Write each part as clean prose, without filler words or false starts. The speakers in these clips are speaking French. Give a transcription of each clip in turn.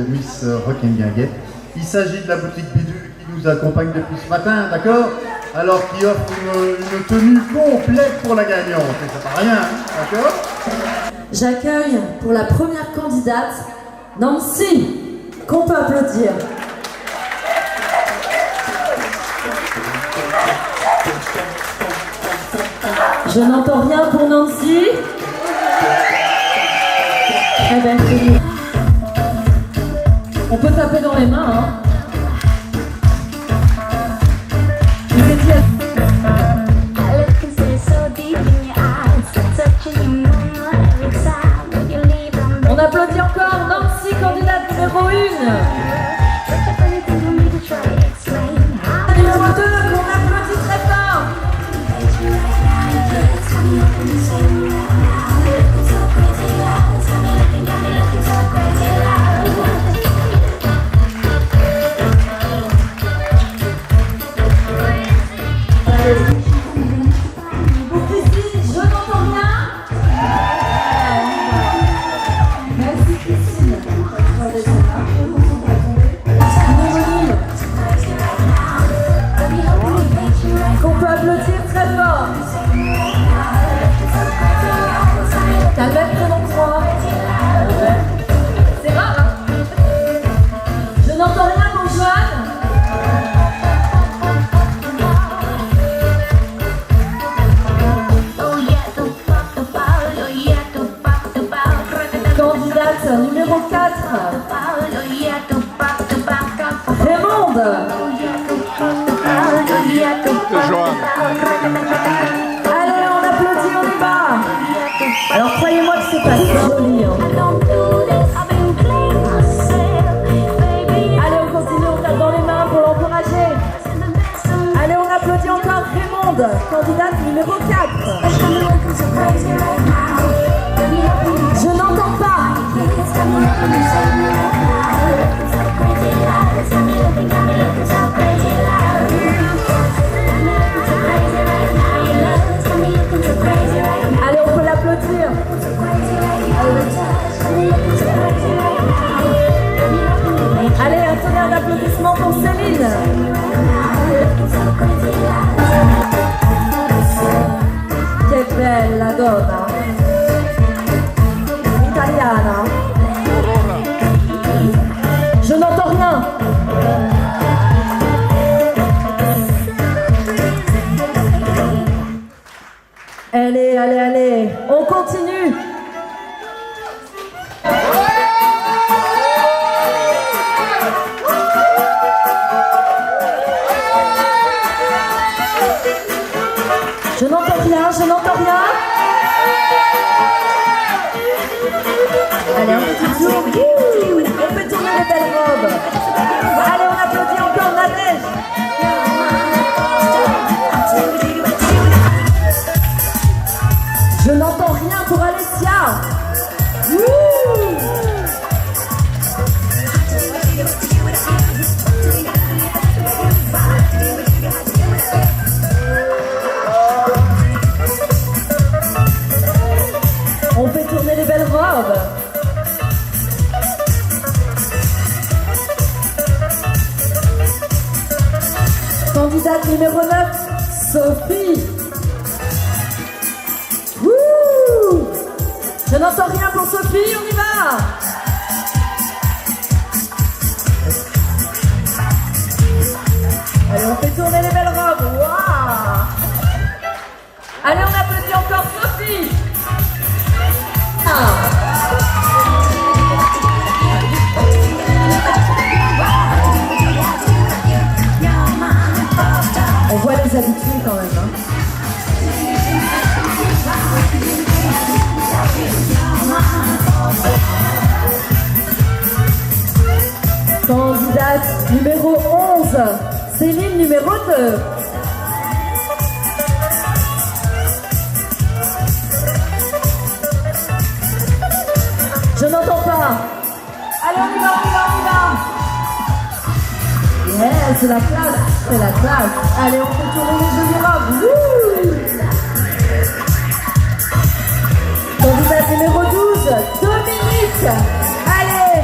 Miss Rock'n'Guinguet. Il s'agit de la boutique Bidule qui nous accompagne depuis ce matin, d'accord? Alors qui offre une tenue complète pour la gagnante, et ça pas rien, hein, d'accord? J'accueille pour la première candidate, Nancy, qu'on peut applaudir. Je n'entends rien pour Nancy. Eh ben, c'est mieux. On peut taper dans les mains, hein. Vous étiez... On applaudit encore Nancy, candidate numéro 1. Numéro 2, qu'on applaudit très fort. Pour Christine, je n'entends rien. Merci Christine. Qu'on peut applaudir très fort. T'as le même prénom que moi. C'est rare, hein. Je n'entends rien pour Joanne. Candidate numéro 4. Raymonde. Allez, on applaudit, on y va. Alors croyez-moi que c'est pas joli, hein. Allez, on continue, on tape dans les mains pour l'encourager. Allez, on applaudit encore Raymonde, candidate numéro 4. Je n'entends pas. Allez, on peut l'applaudir. Allez, un tonnerre d'applaudissements pour Céline. Che bella donna. Italiana. Je n'entends rien. Allez, allez, allez, on continue. Je n'entends rien, je n'entends rien. Allez, un petit tour. On fait tourner les belles robes. Allez, on applaudit encore Nadège. Je n'entends rien pour Alessia. On fait tourner les belles robes. Candidate numéro 9, Sophie. Wouh! Je n'entends rien pour Sophie, on y va! Allez, on fait tourner les belles robes. Waouh! Allez, on applaudit encore Sophie. On voit les habitudes quand même, hein. Candidate numéro 11, Céline numéro 2. Je n'entends pas. Allez, on y va, on y va, on y va. Yeah, c'est la classe, c'est la classe. Allez, on fait tourner les jolies robes. Wouh! Candidate numéro 12, Dominique. Allez,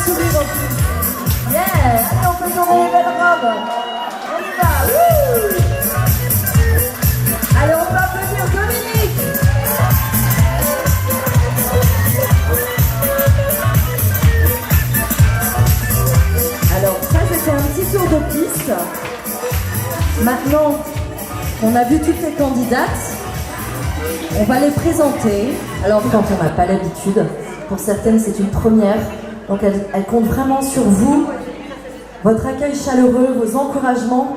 sourire en plus. Yeah. Allez, on peut tourner les belles robes. On y va. Wouh. Allez, on peut applaudir Dominique. Alors, ça, c'était un petit tour de piste. Maintenant qu'on a vu toutes les candidates, on va les présenter. Alors, quand on n'a pas l'habitude, pour certaines, c'est une première. Donc, elles comptent vraiment sur vous, votre accueil chaleureux, vos encouragements,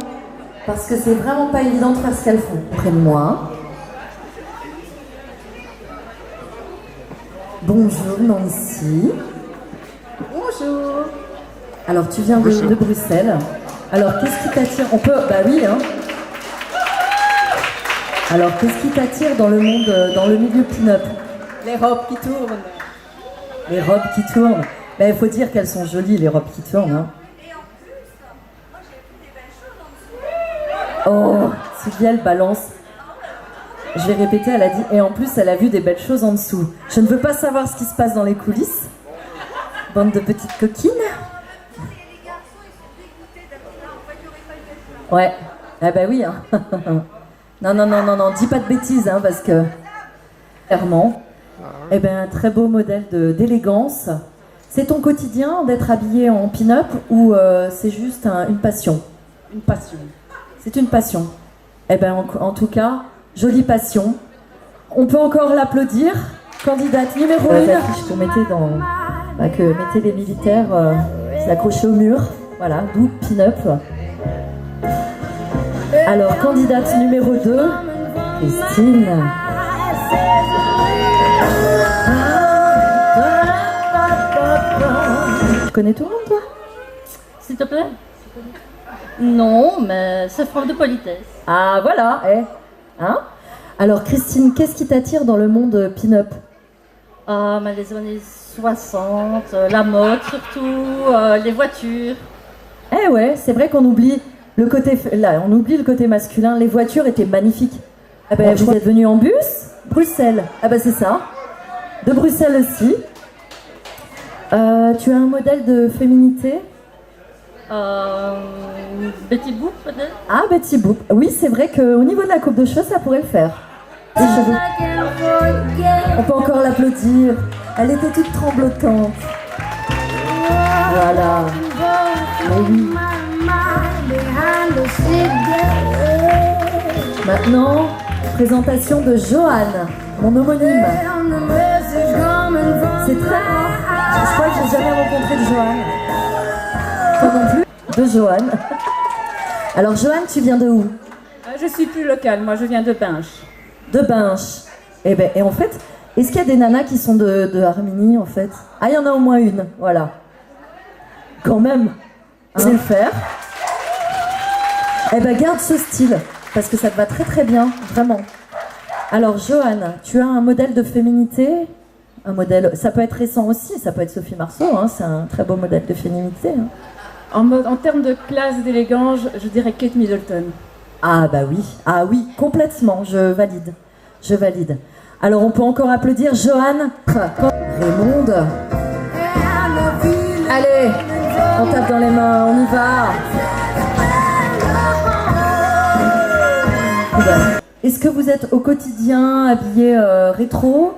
parce que c'est vraiment pas évident de faire ce qu'elles font. Près de moi. Bonjour Nancy. Bonjour. Alors, tu viens de Bruxelles. Alors, qu'est-ce qui t'attire? On peut... Bah oui, hein. Alors, qu'est-ce qui t'attire dans le monde, dans le milieu pin-up? Les robes qui tournent. Les robes qui tournent. Ben, il faut dire qu'elles sont jolies, les robes qui tournent. Hein. Oh, Sylvie, elle balance. Je vais répéter, elle a dit, et en plus, elle a vu des belles choses en dessous. Je ne veux pas savoir ce qui se passe dans les coulisses. Bande de petites coquines. Ouais, ah bah oui. Hein. Non, dis pas de bêtises, hein, parce que... Clairement, eh ben, un très beau modèle d'élégance. C'est ton quotidien d'être habillée en pin-up ou c'est juste une passion? Une passion. C'est une passion. Eh ben, en tout cas, jolie passion. On peut encore l'applaudir. Candidate numéro 1. Que mettaient les militaires s'accrocher au mur. Voilà, d'où pin-up. Alors, candidate numéro 2, Christine. Tu connais tout le monde, toi? S'il te plaît? Non, mais c'est preuve de politesse. Ah, voilà, hein? Alors, Christine, qu'est-ce qui t'attire dans le monde pin-up? Ah, mais les années 60, la mode surtout, les voitures. Eh ouais, c'est vrai qu'on oublie le côté, là, on oublie le côté masculin. Les voitures étaient magnifiques. Ah ben, vous êtes venu en bus? Bruxelles. Ah ben, c'est ça. De Bruxelles aussi. Tu as un modèle de féminité? Betty Boop peut-être? Ah, Betty Boop. Oui, c'est vrai qu'au niveau de la coupe de cheveux, ça pourrait le faire. Les cheveux. On peut encore l'applaudir. Elle était toute tremblotante. Voilà. Mais oui. Maintenant, présentation de Joanne, mon homonyme. C'est très rare. Je crois que j'ai jamais rencontré de Joanne. Toi non plus? De Joanne. Alors Joanne, tu viens de où? Je suis plus locale, moi je viens de Binche. De Binche. Et en fait, est-ce qu'il y a des nanas qui sont de Harmigny en fait? Ah, il y en a au moins une, voilà. Quand même, c'est le faire. Eh ben garde ce style, parce que ça te va très très bien, vraiment. Alors Joanne, tu as un modèle de féminité? Un modèle, ça peut être récent aussi, ça peut être Sophie Marceau, hein, c'est un très beau modèle de féminité. Hein. En termes de classe, d'élégance, je dirais Kate Middleton. Ah oui, complètement, je valide. Alors on peut encore applaudir Joanne. Raymonde. Allez, on tape dans les mains, on y va. Est-ce que vous êtes au quotidien habillé rétro?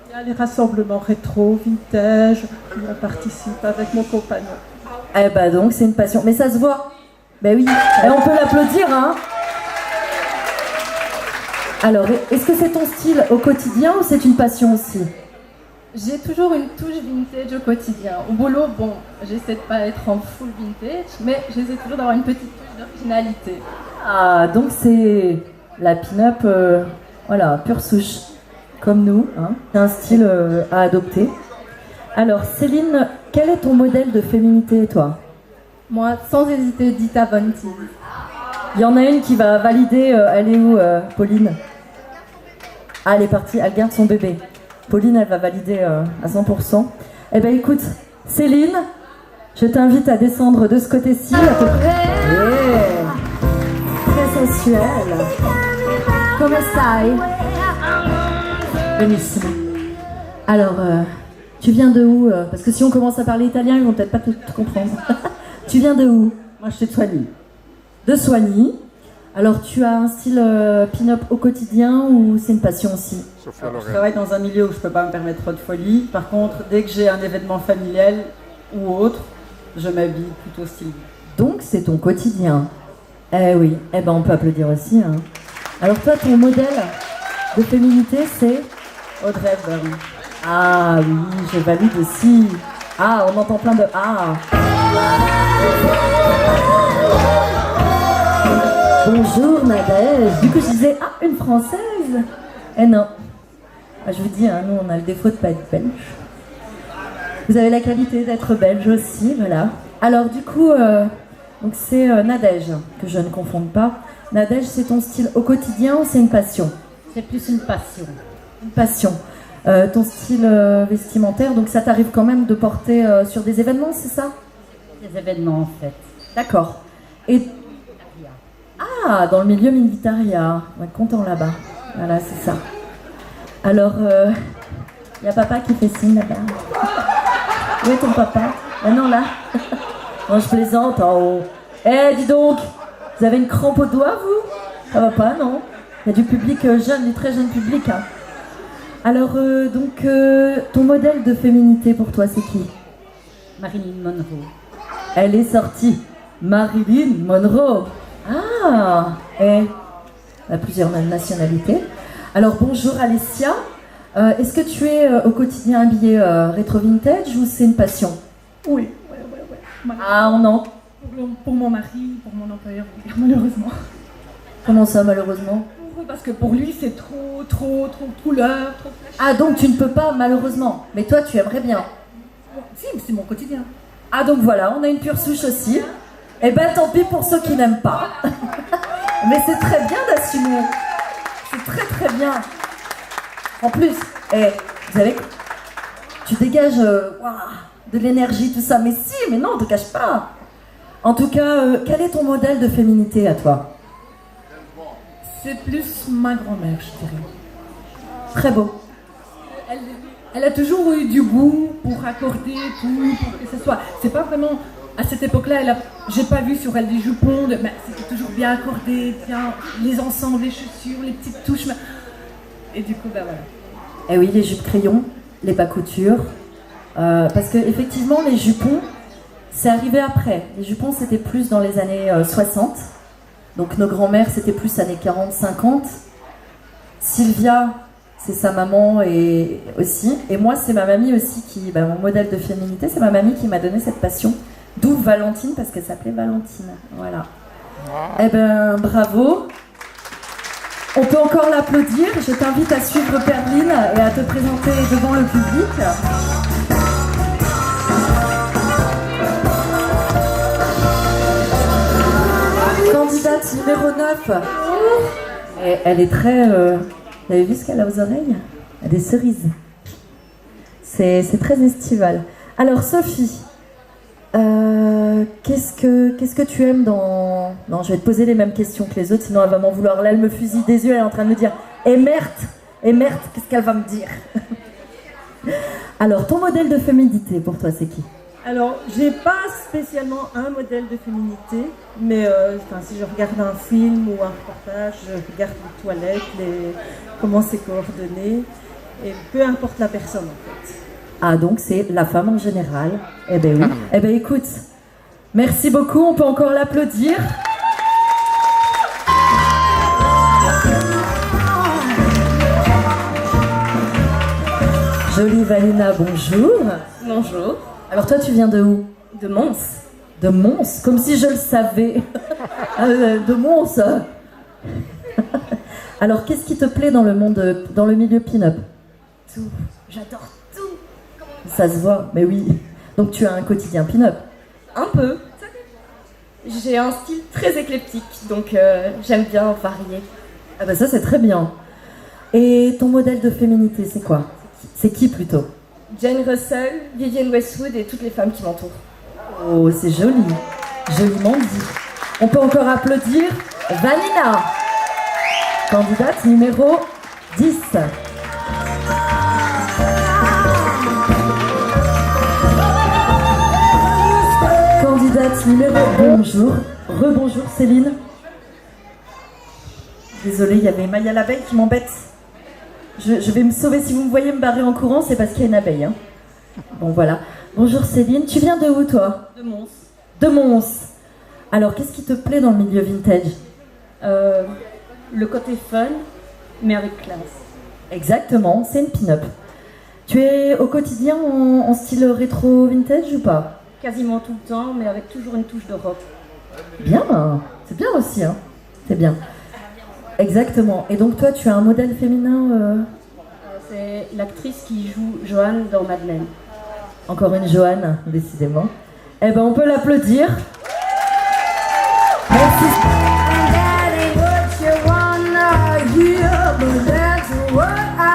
Il y a les rassemblements rétro, vintage, on participe avec mon compagnon. Eh ben donc c'est une passion, mais ça se voit. Ben oui, et on peut l'applaudir, hein. Alors, est-ce que c'est ton style au quotidien ou c'est une passion aussi? J'ai toujours une touche vintage au quotidien. Au boulot, bon, j'essaie de pas être en full vintage, mais j'essaie toujours d'avoir une petite touche d'originalité. Ah, donc c'est la pin-up, voilà, pure souche, comme nous, hein. C'est un style à adopter. Alors, Céline, quel est ton modèle de féminité, toi? Moi, sans hésiter, Dita Von Teese. Il y en a une qui va valider, elle est où, Pauline? Ah, elle est partie, elle garde son bébé. Pauline, elle va valider à 100%. Eh ben écoute, Céline, je t'invite à descendre de ce côté-ci, à peu près. Yeah. Très sensuelle. Come stai? Benissimo. Alors, Tu viens de où Parce que si on commence à parler italien, ils vont peut-être pas tout comprendre. Tu viens de où? Moi, je suis de Soigny. De Soigny. Alors, tu as un style pin-up au quotidien ou c'est une passion aussi? Alors, je travaille dans un milieu où je peux pas me permettre trop de folie. Par contre, dès que j'ai un événement familial ou autre, je m'habille plutôt stylé. Donc, c'est ton quotidien. Eh oui, eh ben on peut applaudir aussi. Hein. Alors toi, ton modèle de féminité, c'est Audrey Hepburn. Ah oui, je valide aussi. Ah, on entend plein de ah. Bonjour Nadège. Du coup, je disais ah, une française. Eh non. Ah, je vous dis, hein, nous, on a le défaut de pas être belge. Vous avez la qualité d'être belge aussi, voilà. Alors du coup, donc c'est Nadège, que je ne confonde pas. Nadège, c'est ton style au quotidien ou c'est une passion? C'est plus une passion. Une passion. Ton style vestimentaire, donc ça t'arrive quand même de porter sur des événements, c'est ça? Des événements en fait. D'accord. Et ah, dans le milieu militaria, on est content là-bas. Voilà, c'est ça. Alors, il y a papa qui fait signe là-bas. Où est ton papa? Ah non, là. Non, je plaisante en haut. Eh, dis donc, vous avez une crampe au doigt, vous? Ça va pas, non? Il y a du public jeune, du très jeune public. Hein. Alors, donc, ton modèle de féminité pour toi, c'est qui? Marilyn Monroe. Elle est sortie. Marilyn Monroe. Ah, et elle a plusieurs nationalités. Alors, bonjour Alessia. Est-ce que tu es au quotidien habillée rétro vintage ou c'est une passion? Oui. Ah, on en... Pour mon mari, pour mon employeur, malheureusement. Comment ça, malheureusement? Parce que pour lui, c'est trop couleur, trop flash. Ah, donc tu ne peux pas, malheureusement. Mais toi, tu aimerais bien. Si, mais c'est mon quotidien. Ah, donc voilà, on a une pure souche aussi. Eh ben, tant pis pour ceux qui n'aiment pas. Mais c'est très bien d'assumer. C'est très bien. En plus, vous savez, tu dégages de l'énergie, tout ça. Mais si, mais non, ne te cache pas. En tout cas, quel est ton modèle de féminité à toi? C'est plus ma grand-mère, je dirais. Très beau. Elle a toujours eu du goût pour accorder tout, pour que ce soit... C'est pas vraiment... À cette époque-là, j'ai pas vu sur elle des jupons, mais c'était toujours bien accordé, bien les ensembles, les chaussures, les petites touches. Et du coup, voilà. Eh oui, les jupes crayons, les bas coutures. Parce que effectivement, les jupons, c'est arrivé après. Les jupons, c'était plus dans les années 60. Donc nos grands-mères, c'était plus années 40-50. Sylvia, c'est sa maman et aussi. Et moi, c'est ma mamie aussi qui... mon modèle de féminité, c'est ma mamie qui m'a donné cette passion. D'où Valentine, parce qu'elle s'appelait Valentine. Voilà. Eh ben, bravo. On peut encore l'applaudir. Je t'invite à suivre Perline et à te présenter devant le public. Candidate numéro 9. Et elle est très... Vous avez vu ce qu'elle a aux oreilles? Elle a des cerises. C'est très estival. Alors, Sophie... qu'est-ce que tu aimes dans... Non, je vais te poser les mêmes questions que les autres, sinon elle va m'en vouloir. Là, elle me fusille des yeux, elle est en train de me dire « Eh merde, qu'est-ce qu'elle va me dire ?» Alors, ton modèle de féminité, pour toi, c'est qui? Alors, j'ai pas spécialement un modèle de féminité, mais si je regarde un film ou un reportage, je regarde les toilettes, comment c'est coordonné, et peu importe la personne, en fait. Ah, donc c'est la femme en général. Eh ben oui. Eh ben écoute, merci beaucoup, on peut encore l'applaudir. Jolie Vanina, bonjour. Bonjour. Alors toi, tu viens de où? De Mons. De Mons? Comme si je le savais. De Mons. Alors, qu'est-ce qui te plaît dans le monde, dans le milieu pin-up? Tout. J'adore tout. Ça se voit, mais oui. Donc tu as un quotidien pin-up? Un peu. J'ai un style très éclectique, donc j'aime bien varier. Ah bah ça c'est très bien. Et ton modèle de féminité, c'est quoi? C'est qui plutôt? Jane Russell, Vivienne Westwood et toutes les femmes qui m'entourent. Oh, c'est joli. Joliment dit. On peut encore applaudir Vanina, candidate numéro 10. numéro bonjour. Rebonjour Céline. Désolée, il y avait Maya l'abeille qui m'embête. Je vais me sauver. Si vous me voyez me barrer en courant, c'est parce qu'il y a une abeille. Hein. Bon, voilà. Bonjour Céline. Tu viens de où, toi? De Mons. De Mons. Alors, qu'est-ce qui te plaît dans le milieu vintage? Le côté fun, mais avec classe. Exactement, c'est une pin-up. Tu es au quotidien en style rétro vintage ou pas? Quasiment tout le temps, mais avec toujours une touche de rock. Bien, c'est bien aussi, hein. C'est bien. Exactement. Et donc toi, tu as un modèle féminin C'est l'actrice qui joue Joanne dans Madeleine. Encore une Joanne, décidément. Eh ben, on peut l'applaudir. Merci.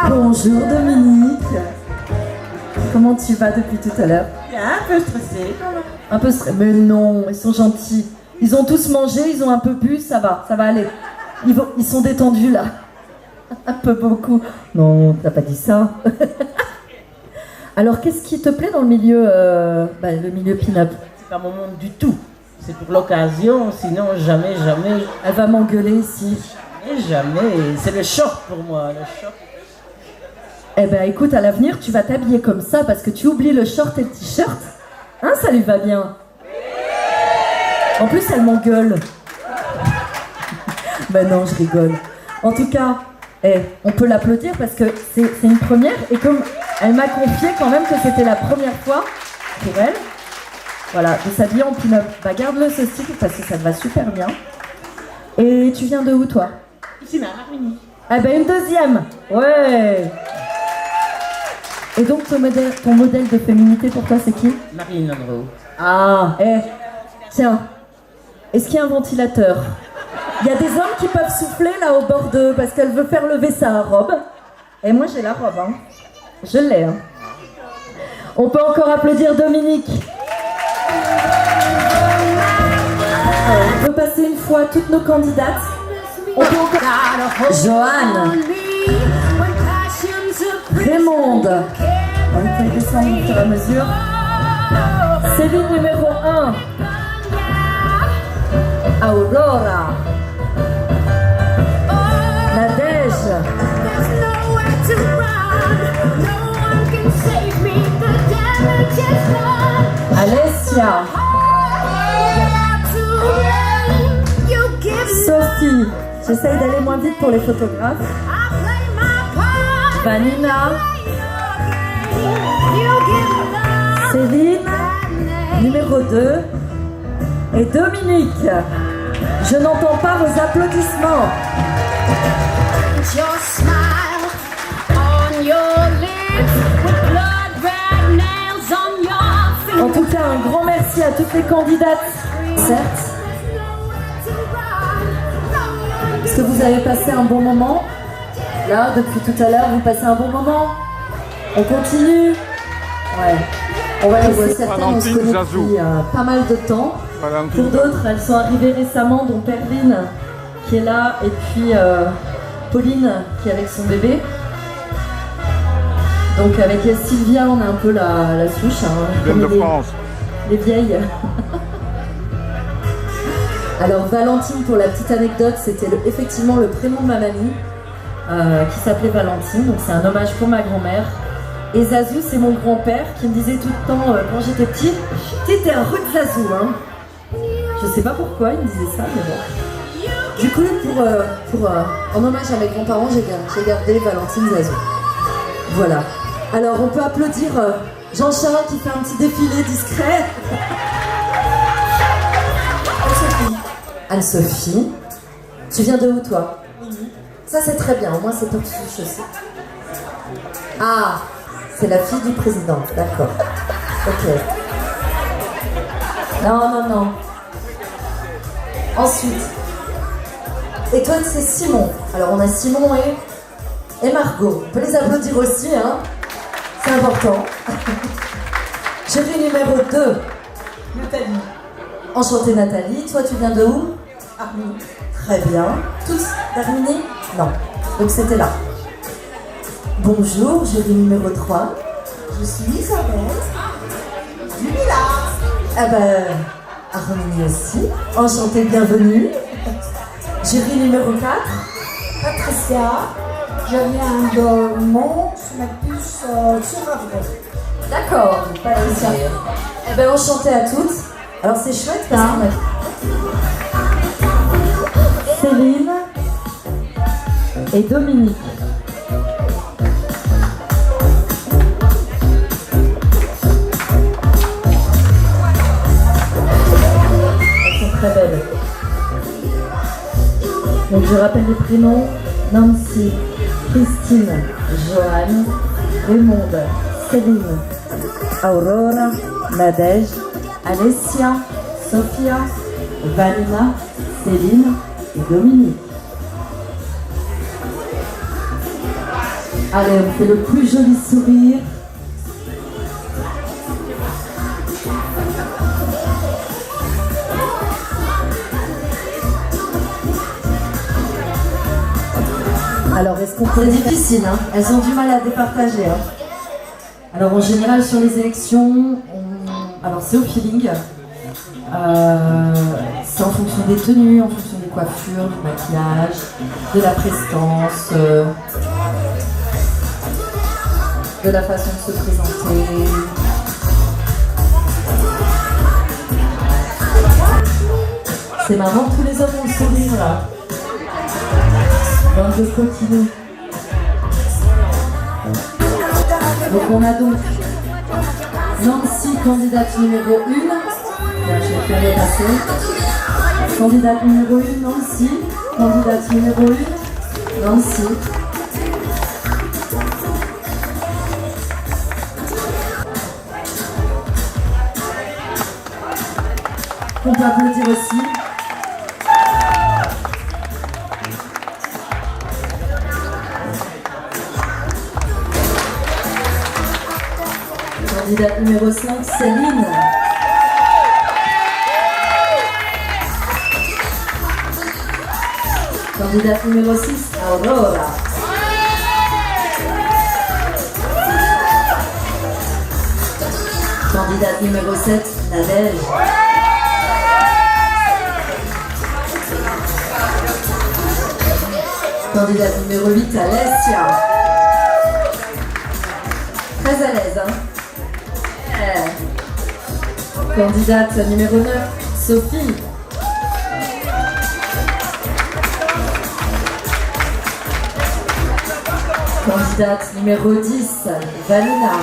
Bonjour Dominique. Comment tu vas depuis tout à l'heure? Un peu stressée. Un peu stressé. Mais non, ils sont gentils. Ils ont tous mangé, ils ont un peu bu, ça va aller. Ils sont détendus là. Un peu beaucoup. Non, t'as pas dit ça. Alors, qu'est-ce qui te plaît dans le milieu pin-up? C'est pas mon monde du tout. C'est pour l'occasion, sinon jamais. Elle va m'engueuler ici. Jamais. C'est le short pour moi, le short. Eh ben, écoute, à l'avenir, tu vas t'habiller comme ça parce que tu oublies le short et le t-shirt. Hein, ça lui va bien. En plus, elle m'engueule. Ben non, je rigole. En tout cas, on peut l'applaudir parce que c'est une première. Et comme elle m'a confié quand même que c'était la première fois pour elle, voilà, de s'habiller en pin-up. Bah, garde-le ce style parce que ça te va super bien. Et tu viens de où, toi? Ici, ma Armini. Eh ben, une deuxième. Ouais. Et donc, ton modèle de féminité pour toi, c'est qui? Marilyn Monroe. Ah, tiens. Est-ce qu'il y a un ventilateur? Il y a des hommes qui peuvent souffler là au bord de... Parce qu'elle veut faire lever sa robe. Et moi j'ai la robe, hein. Je l'ai, hein. On peut encore applaudir Dominique. On peut passer une fois toutes nos candidates. On peut encore... Joanne. Raymonde. On peut descendre au fur et à mesure. Céline numéro 1. Aurora. Nadège. Alessia. Sophie. J'essaye d'aller moins vite pour les photographes. Vanina. Céline. Numéro 2. Et Dominique. Je n'entends pas vos applaudissements. En tout cas, un grand merci à toutes les candidates. Certes. Est-ce que vous avez passé un bon moment? Là, depuis tout à l'heure, vous passez un bon moment? On continue? Ouais. On va laisser certaines, on se connaît depuis pas mal de temps. Pour d'autres, elles sont arrivées récemment, dont Perline qui est là, et puis Pauline qui est avec son bébé. Donc avec Sylvia, on a un peu la souche. Hein, de France. Les vieilles. Alors Valentine, pour la petite anecdote, c'était effectivement le prénom de ma mamie, qui s'appelait Valentine, donc c'est un hommage pour ma grand-mère. Et Zazou, c'est mon grand-père qui me disait tout le temps, quand j'étais petite, t'étais un rude Zazou, hein. Je sais pas pourquoi il me disait ça, mais bon. Du coup, en hommage à mes grands-parents, j'ai gardé Valentine Zazou. Voilà. Alors, on peut applaudir Jean-Charles qui fait un petit défilé discret. Anne-Sophie. Tu viens de où, toi? Ça, c'est très bien. Au moins, c'est pour touche aussi. Ah, c'est la fille du président. D'accord. Ok. Non. Ensuite. Et toi, c'est Simon. Alors, on a Simon et Margot. On peut les applaudir aussi, hein. C'est important. Jury numéro 2. Nathalie. Enchantée Nathalie. Toi, tu viens de où? Armini. Très bien. Tous d'Armini? Non. Donc, c'était là. Bonjour, jury numéro 3. Je suis Isabelle. Du village. Ah ben, Harmonie aussi. Enchantée, bienvenue. Jury numéro 4. Patricia, je viens de Mont, mais plus sur Avenue. D'accord, Patricia. Eh bien, enchantée à toutes. Alors, c'est chouette, hein. Céline et Dominique. Elles sont très belles. Donc je rappelle les prénoms: Nancy, Christine, Joanne, Raymonde, Céline, Aurora, Nadège, Alessia, Sophia, Vanina, Céline et Dominique. Allez, on fait le plus joli sourire. Alors, est-ce qu'on peut... C'est difficile, hein. Elles ont du mal à départager. Hein. Alors, en général, sur les élections, alors c'est au feeling. C'est en fonction des tenues, en fonction des coiffures, du maquillage, de la prestance, de la façon de se présenter. C'est marrant, tous les hommes ont le sourire là. Bande de coquinous. Donc on a donc Nancy, candidate numéro 1. Là, je vais faire le passer. Candidate numéro 1, Nancy. Candidate numéro 1, Nancy. On peut applaudir aussi. Candidate numéro 5, Céline. Candidate numéro 6, Aurora. Candidate numéro 7, Nadège. Candidate numéro 8, Alessia. Très à l'aise, hein. Candidate numéro 9, Sophie. Candidate numéro 10, Vanina.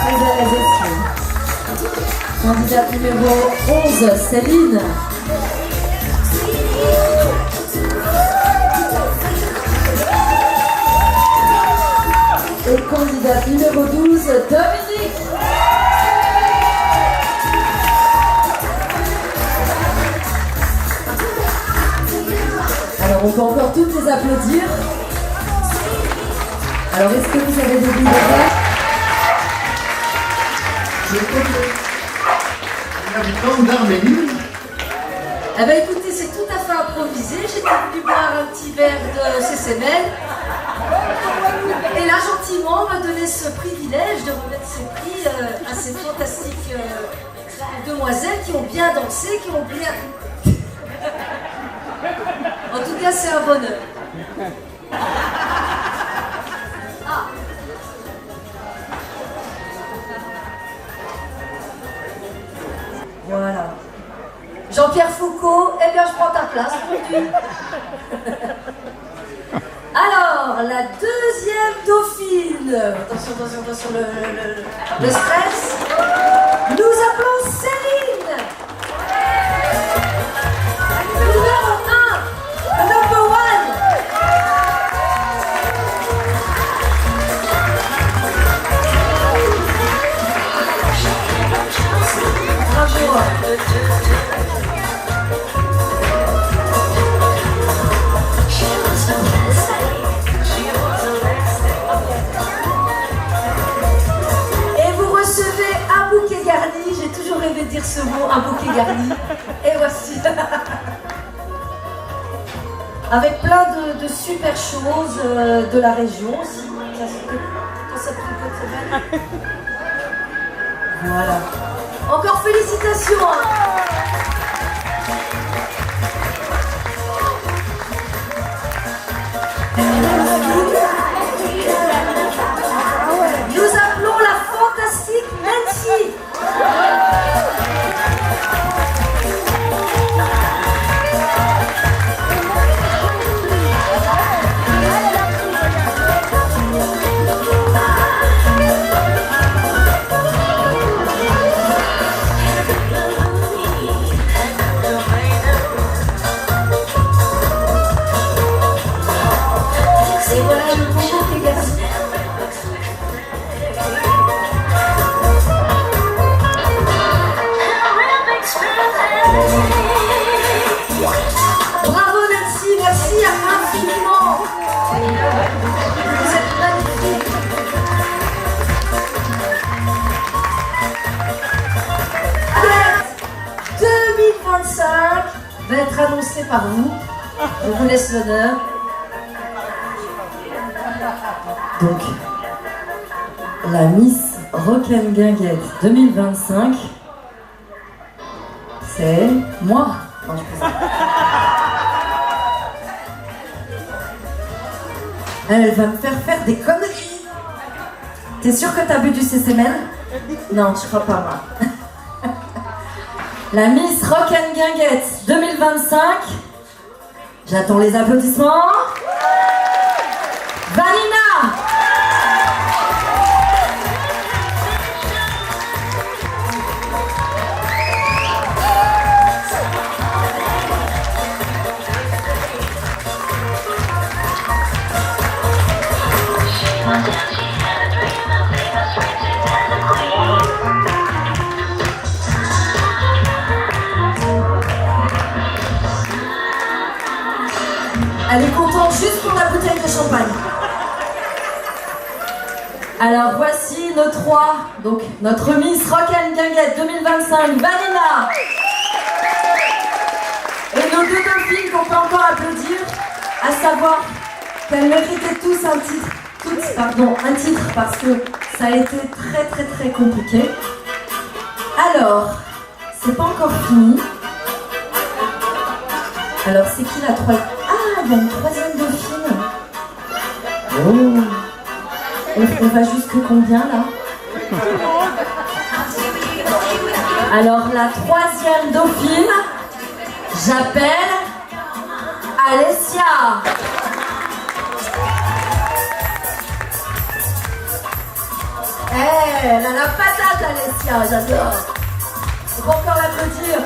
Très à l'aise aussi. Candidate numéro 11, Céline. Et candidate numéro 12, Dominique. Alors on peut encore toutes les applaudir. Alors est-ce que vous avez des billes Je propose l'habitant d'Arménie. Eh bien écoutez, c'est tout à fait improvisé. J'étais venue boire un petit verre de CCML. Et là, gentiment, on m'a donné ce privilège de remettre ces prix à ces fantastiques demoiselles qui ont bien dansé, qui ont bien... En tout cas, c'est un bonheur. Ah. Voilà. Jean-Pierre Foucault, eh bien je prends ta place aujourd'hui. Alors, la deuxième dauphine. Attention, attention, attention, le stress. Nous appelons Céline. Numéro 1, number 1. Bravo. Et vous recevez un bouquet garni. J'ai toujours rêvé de dire ce mot, un bouquet garni. Et voici. avec plein de super choses de la région aussi. Ça peut être voilà. Encore félicitations. Nous appelons la fantastique Nancy. Et voilà le concours des garçons. Bravo Nancy, merci infiniment. Vous êtes magnifique. Alerte 2025 va être annoncé par vous. Je vous laisse l'honneur. Donc, la Miss Rock'n'Guinguette 2025, c'est moi. Non, je plaisante. Elle va me faire des conneries. T'es sûr que t'as bu du CCML? Non, je crois pas, moi. La Miss Rock'n'Guinguette 2025, j'attends les applaudissements. Vanina! Elle est contente juste pour la bouteille de champagne. Alors voici nos trois, donc notre Miss Rock'n'Guinguette 2025, Vanina. Et nos deux dauphines qu'on peut encore applaudir, à savoir qu'elles méritaient tous un titre parce que ça a été très compliqué. Alors, c'est pas encore fini. Alors c'est qui la troisième? Ah, il y a une troisième dauphine. Oh. On va jusque combien là? Alors la troisième dauphine, j'appelle Alessia. Elle a la patate Alessia, j'adore. On va encore l'applaudir.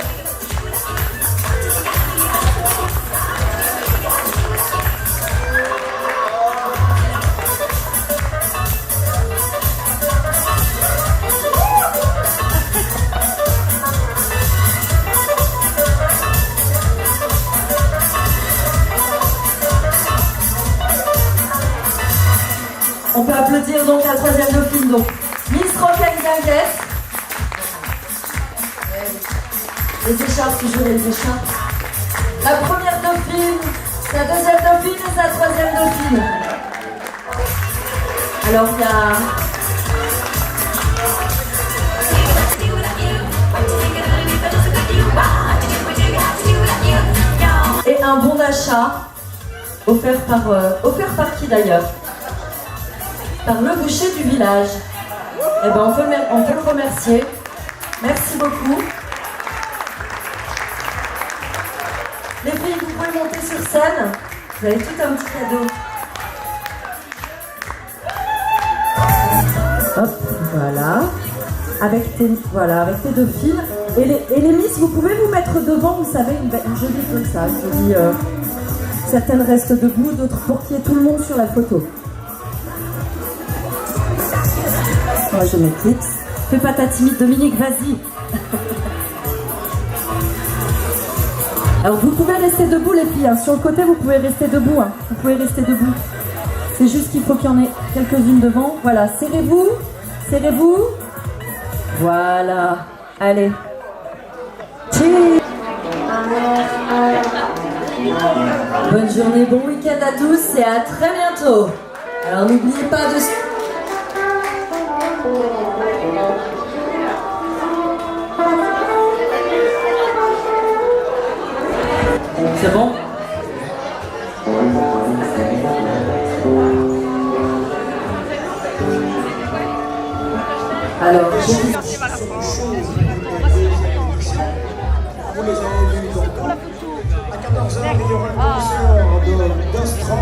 On peut applaudir donc la troisième dauphine, donc Miss Rock'n'Guinguette. Les écharpes, toujours les écharpes. La première dauphine, sa deuxième dauphine et sa troisième dauphine. Alors il y a... Et un bon d'achat offert par qui d'ailleurs? Par le boucher du village. Eh ben on peut le remercier. Merci beaucoup. Les filles, vous pouvez monter sur scène. Vous avez tout un petit cadeau. Hop, voilà. Avec tes dauphines. Et les miss, vous pouvez vous mettre devant, vous savez, une jolie comme ça. Certaines restent debout, d'autres pour qu'il y ait tout le monde sur la photo. Moi je m'éclipse. Fais pas ta timide Dominique, vas-y. Alors vous pouvez rester debout les filles, hein. Sur le côté vous pouvez rester debout, hein. Vous pouvez rester debout. C'est juste qu'il faut qu'il y en ait quelques-unes devant. Voilà, serrez-vous, serrez-vous. Voilà, allez. Cheers. Bonne journée, bon week-end à tous et à très bientôt. Alors n'oubliez pas de... C'est bon? Alors, à 14h, il y aura un concert d'Ostrock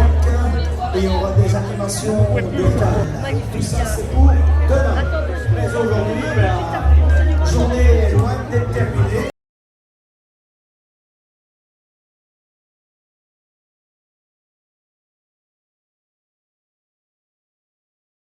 et il y aura des animations de cartes. Tout ça, c'est pour